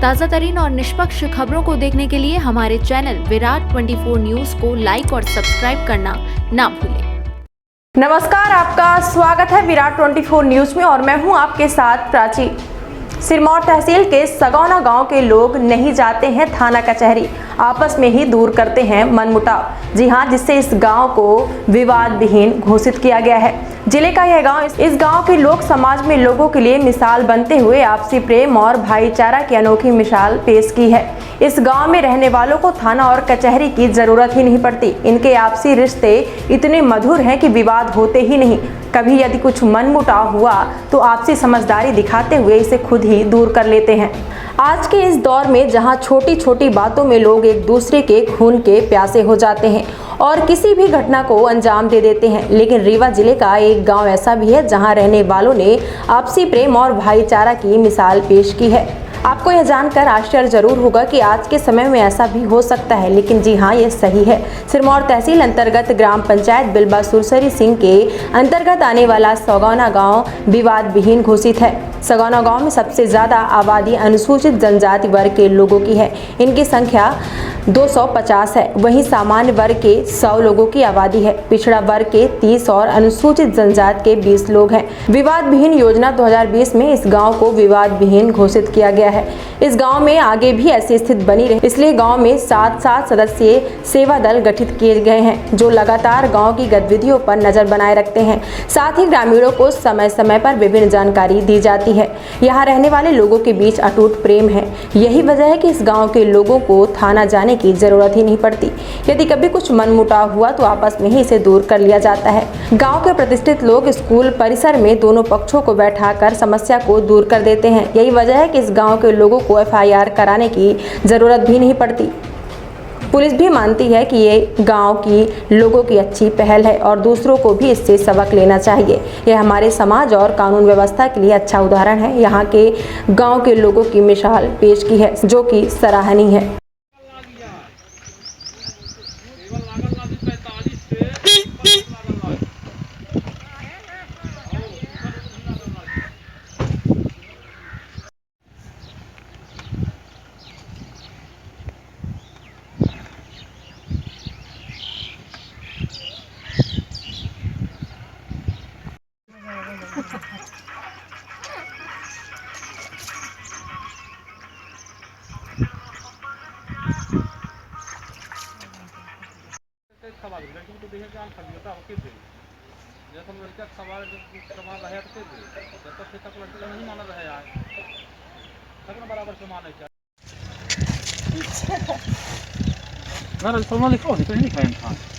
ताज़ा तरीन और निष्पक्ष खबरों को देखने के लिए हमारे चैनल विराट 24 न्यूज़ को लाइक और सब्सक्राइब करना ना भूलें। नमस्कार, आपका स्वागत है विराट 24 न्यूज़ में और मैं हूं आपके साथ प्राची। सिरमौर तहसील के सगौना गांव के लोग नहीं जाते हैं थाना कचहरी, आपस में ही दूर करते हैं मनमुटाव। जी हां, जिससे इस गांव को विवाद विहीन घोषित किया गया है। जिले का यह गांव, इस गांव के लोग समाज में लोगों के लिए मिसाल बनते हुए आपसी प्रेम और भाईचारा की अनोखी मिसाल पेश की है। इस गांव में रहने वालों को थाना और कचहरी की जरूरत ही नहीं पड़ती। इनके आपसी रिश्ते इतने मधुर हैं कि विवाद होते ही नहीं। कभी यदि कुछ मनमुटाव हुआ तो आपसी समझदारी दिखाते हुए इसे खुद ही दूर कर लेते हैं। आज के इस दौर में जहां छोटी छोटी बातों में लोग एक दूसरे के खून के प्यासे हो जाते हैं और किसी भी घटना को अंजाम दे देते हैं, लेकिन रीवा जिले का एक गांव ऐसा भी है जहां रहने वालों ने आपसी प्रेम और भाईचारा की मिसाल पेश की है। आपको यह जानकर आश्चर्य जरूर होगा कि आज के समय में ऐसा भी हो सकता है, लेकिन जी हाँ, ये सही है। सिरमौर तहसील अंतर्गत ग्राम पंचायत बिलबा सुरसरी सिंह के अंतर्गत आने वाला सगौना गांव विवाद विहीन घोषित है। सगौना गांव में सबसे ज्यादा आबादी अनुसूचित जनजाति वर्ग के लोगों की है। इनकी संख्या 250 है। वहीं सामान्य वर्ग के 100 लोगों की आबादी है। पिछड़ा वर्ग के 30 और अनुसूचित जनजाति के 20 लोग हैं। विवाद विहीन योजना 2020 में इस गांव को विवाद विहीन घोषित किया गया है। इस गांव में आगे भी ऐसी स्थिति बनी रहे, इसलिए गांव में 7 सदस्यीय सेवा दल गठित किए गए हैं, जो लगातार गांव की गतिविधियों पर नजर बनाए रखते हैं। साथ ही ग्रामीणों को समय समय पर विभिन्न जानकारी दी जाती है। यहाँ रहने वाले लोगों के बीच अटूट प्रेम है। यही वजह है कि इस गाँव के लोगों को थाना जाने की जरूरत ही नहीं पड़ती। यदि कभी कुछ मनमुटाव हुआ तो आपस में ही इसे दूर कर लिया जाता है। गांव के प्रतिष्ठित लोग स्कूल परिसर में दोनों पक्षों को बैठाकर समस्या को दूर कर देते हैं। यही वजह है कि इस गांव के लोगों को FIR कराने की जरूरत भी नहीं पड़ती। पुलिस भी मानती है कि ये गांव की लोगों की अच्छी पहल है और दूसरों को भी इससे सबक लेना चाहिए। यह हमारे समाज और कानून व्यवस्था के लिए अच्छा उदाहरण है। यहाँ के गांव के लोगों की मिसाल पेश की है, जो कि सराहनीय है।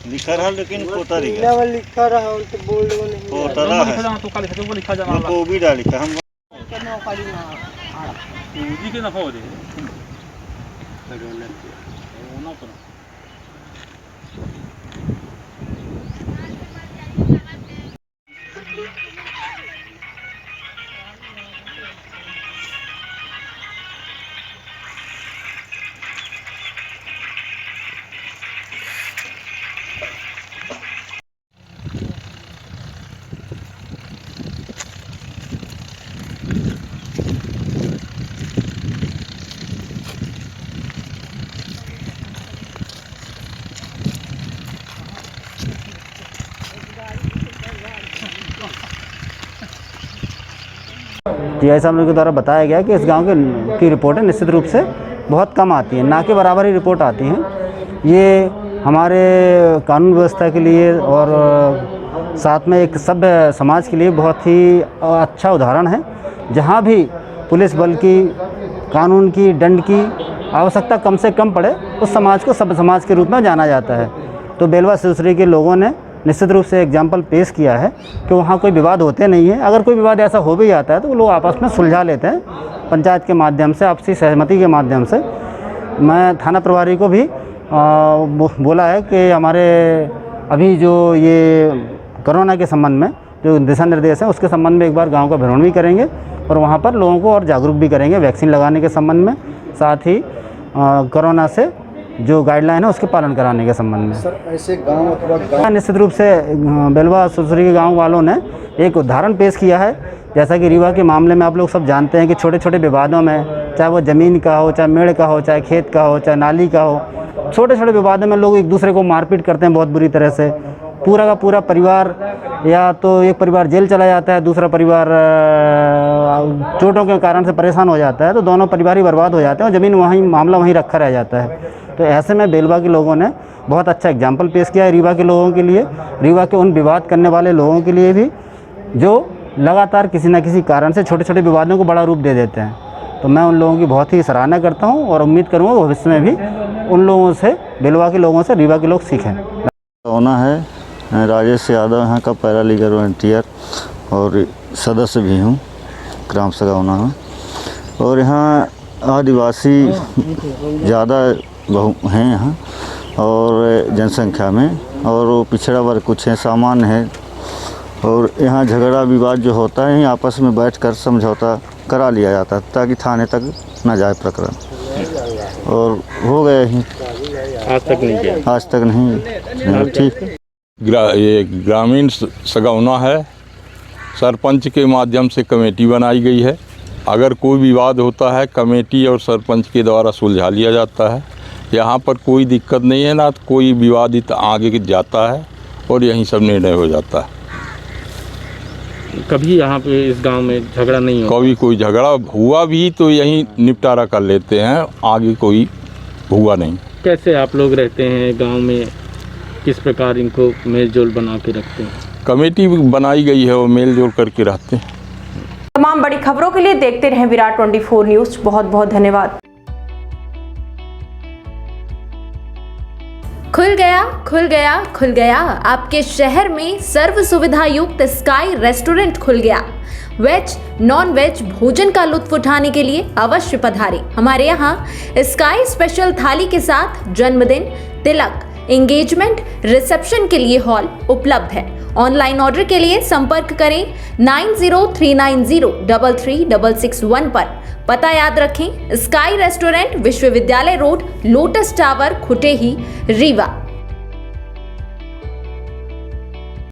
लिखा रहा लेकिन कोटा लिखा रहा और तो बोल्ड नहीं कोटा रहा है तो काली तो लिखा जाना को भी डाल लिखा हम करना काली ना जी के ना हो दे ना पर टीआई साहब के द्वारा बताया गया कि इस गांव की रिपोर्टें निश्चित रूप से बहुत कम आती हैं, ना के बराबर ही रिपोर्ट आती हैं। ये हमारे कानून व्यवस्था के लिए और साथ में एक सभ्य समाज के लिए बहुत ही अच्छा उदाहरण है। जहां भी पुलिस बल की, कानून की, दंड की आवश्यकता कम से कम पड़े, उस समाज को सभ्य समाज के रूप में जाना जाता है। तो बेलवा सुरसरी के लोगों ने निश्चित रूप से एग्जाम्पल पेश किया है कि वहाँ कोई विवाद होते नहीं है। अगर कोई विवाद ऐसा हो भी जाता है तो वो लोग आपस में सुलझा लेते हैं पंचायत के माध्यम से, आपसी सहमति के माध्यम से। मैं थाना प्रभारी को भी बोला है कि हमारे अभी जो ये कोरोना के संबंध में जो दिशा निर्देश हैं उसके संबंध में एक बार गाँव का भ्रमण भी करेंगे और वहाँ पर लोगों को और जागरूक भी करेंगे वैक्सीन लगाने के संबंध में, साथ ही कोरोना से जो गाइडलाइन है उसके पालन कराने के संबंध में। सर, ऐसे गांव अथवा निश्चित रूप से बेलवा सुरसरी के गांव वालों ने एक उदाहरण पेश किया है जैसा कि रीवा के मामले में आप लोग सब जानते हैं कि छोटे छोटे विवादों में, चाहे वो ज़मीन का हो, चाहे मेड़ का हो, चाहे खेत का हो, चाहे नाली का हो, छोटे छोटे विवादों में लोग एक दूसरे को मारपीट करते हैं बहुत बुरी तरह से। पूरा का पूरा परिवार, या तो एक परिवार जेल चला जाता है, दूसरा परिवार चोटों के कारण से परेशान हो जाता है, तो दोनों परिवार ही बर्बाद हो जाते हैं और ज़मीन वहीं, मामला वहीं रखा रह जाता है। तो ऐसे में बेलवा के लोगों ने बहुत अच्छा एग्जाम्पल पेश किया है रीवा के लोगों के लिए, रीवा के उन विवाद करने वाले लोगों के लिए भी जो लगातार किसी न किसी कारण से छोटे छोटे विवादों को बड़ा रूप दे देते हैं। तो मैं उन लोगों की बहुत ही सराहना करता हूं और उम्मीद करूंगा भविष्य में भी उन लोगों से, बेलवा के लोगों से रीवा के लोग सीखें। होना है राजेश यादव, यहाँ का पैरा लीगल वॉलंटियर और सदस्य भी हूँ, ग्राम सगौना हूँ। और यहाँ आदिवासी ज़्यादा हैं यहाँ और जनसंख्या में, और वो पिछड़ा वर्ग कुछ है, सामान्य है। और यहाँ झगड़ा विवाद जो होता है आपस में बैठकर समझौता करा लिया जाता है ताकि थाने तक न जाए प्रकरण, और हो गए ही। आज तक नहीं किया? आज तक नहीं। ठीक। ये ग्रामीण सगौना है, सरपंच के माध्यम से कमेटी बनाई गई है। अगर कोई विवाद होता है कमेटी और सरपंच के द्वारा सुलझा लिया जाता है। यहाँ पर कोई दिक्कत नहीं है, ना कोई विवादित आगे जाता है और यहीं सब निर्णय हो जाता है। कभी यहाँ पे इस गांव में झगड़ा नहीं हुआ? कभी कोई झगड़ा हुआ भी तो यहीं निपटारा कर लेते हैं, आगे कोई हुआ नहीं। कैसे आप लोग रहते हैं गांव में, किस प्रकार इनको मेल जोल बना के रखते हैं? कमेटी बनाई गई है और मेल जोल करके रहते हैं। तमाम बड़ी खबरों के लिए देखते रहें विराट 24 न्यूज़। बहुत बहुत धन्यवाद। खुल गया खुल गया खुल गया, आपके शहर में सर्व सुविधा युक्त स्काई रेस्टोरेंट खुल गया। वेज नॉन वेज भोजन का लुत्फ उठाने के लिए अवश्य पधारें। हमारे यहाँ स्काई स्पेशल थाली के साथ जन्मदिन, तिलक, एंगेजमेंट, रिसेप्शन के लिए हॉल उपलब्ध है। ऑनलाइन ऑर्डर के लिए संपर्क करें 9039033661 पर। पता याद रखें, स्काई रेस्टोरेंट, विश्वविद्यालय road, lotus tower, Khutehi, Rewa.